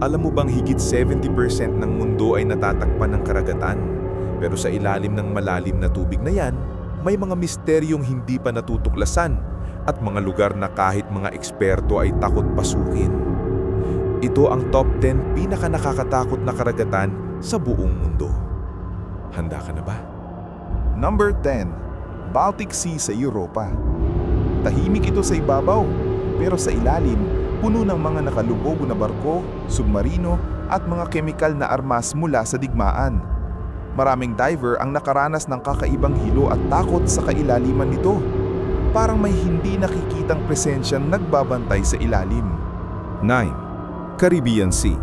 Alam mo bang higit 70% ng mundo ay natatakpan ng karagatan? Pero sa ilalim ng malalim na tubig na yan, may mga misteryong hindi pa natutuklasan at mga lugar na kahit mga eksperto ay takot pasukin. Ito ang top 10 pinaka-nakakatakot na karagatan sa buong mundo. Handa ka na ba? Number 10. Baltic Sea sa Europa. Tahimik ito sa ibabaw, pero sa ilalim, puno ng mga nakalubog na barko, submarino at mga kemikal na armas mula sa digmaan. Maraming diver ang nakaranas ng kakaibang hilo at takot sa kailaliman nito. Parang may hindi nakikitang presensyang nagbabantay sa ilalim. 9. Caribbean Sea.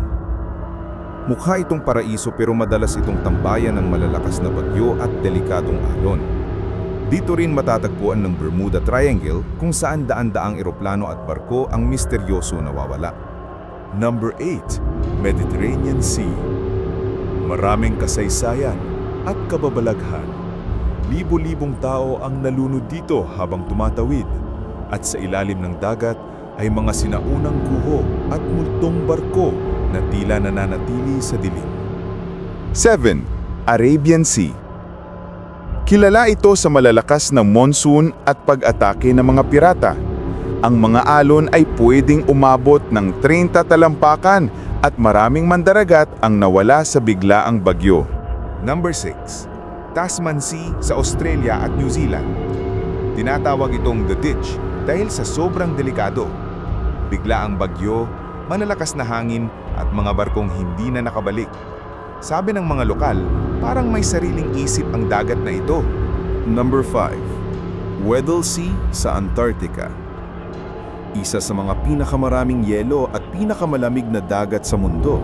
Mukha itong paraiso pero madalas itong tambayan ng malalakas na bagyo at delikadong alon. Dito rin matatagpuan ng Bermuda Triangle kung saan daan-daang eroplano at barko ang misteryoso nawawala. Number 8. Mediterranean Sea. Maraming kasaysayan at kababalaghan. Libo-libong tao ang nalunod dito habang tumatawid. At sa ilalim ng dagat ay mga sinaunang guho at multong barko na tila nananatili sa dilim. 7. Arabian Sea. Kilala ito sa malalakas na monsoon at pag-atake ng mga pirata. Ang mga alon ay pwedeng umabot ng 30 talampakan at maraming mandaragat ang nawala sa biglaang bagyo. Number 6. Tasman Sea sa Australia at New Zealand. Tinatawag itong The Ditch dahil sa sobrang delikado. Biglaang bagyo, malalakas na hangin at mga barkong hindi na nakabalik. Sabi ng mga lokal, parang may sariling isip ang dagat na ito. Number 5. Weddell Sea sa Antarctica. Isa sa mga pinakamaraming yelo at pinakamalamig na dagat sa mundo.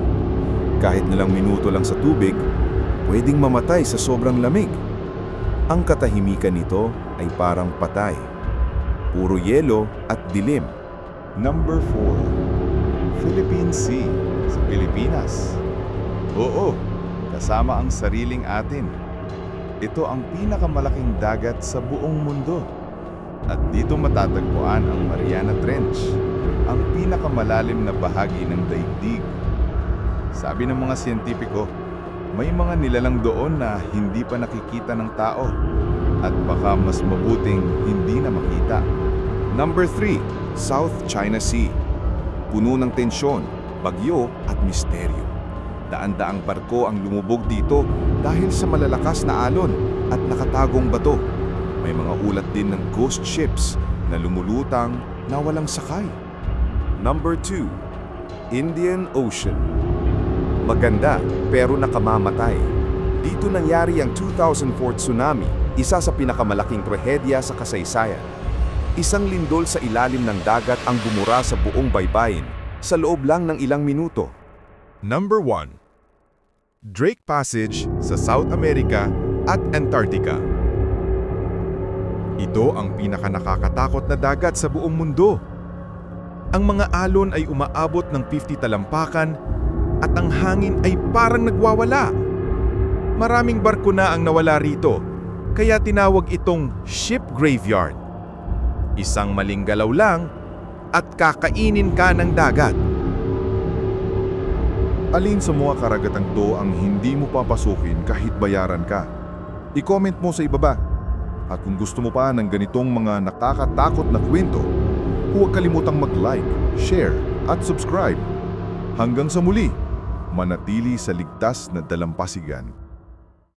Kahit nilang minuto lang sa tubig, pwedeng mamatay sa sobrang lamig. Ang katahimikan nito ay parang patay. Puro yelo at dilim. Number 4. Philippine Sea sa Pilipinas. Oo, kasama ang sariling atin. Ito ang pinakamalaking dagat sa buong mundo. At dito matatagpuan ang Mariana Trench, ang pinakamalalim na bahagi ng daigdig. Sabi ng mga siyentipiko, may mga nilalang doon na hindi pa nakikita ng tao at baka mas mabuting hindi na makita. Number 3. South China Sea. Puno ng tensyon, bagyo at misteryo. Daan-daang barko ang lumubog dito dahil sa malalakas na alon at nakatagong bato. May mga ulat din ng ghost ships na lumulutang na walang sakay. Number 2. Indian Ocean. Maganda pero nakamamatay. Dito nangyari ang 2004 tsunami, isa sa pinakamalaking trahedya sa kasaysayan. Isang lindol sa ilalim ng dagat ang bumura sa buong baybayin sa loob lang ng ilang minuto. Number 1. Drake Passage sa South America at Antarctica. Ito ang pinaka-nakakatakot na dagat sa buong mundo. Ang mga alon ay umaabot ng 50 talampakan at ang hangin ay parang nagwawala. Maraming barko na ang nawala rito, kaya tinawag itong ship graveyard. Isang maling galaw lang at kakainin ka ng dagat. Alin sa mga karagatang to ang hindi mo papasukin kahit bayaran ka? I-comment mo sa ibaba. At kung gusto mo pa ng ganitong mga nakakatakot na kwento, huwag kalimutang mag-like, share at subscribe. Hanggang sa muli, manatili sa ligtas na dalampasigan.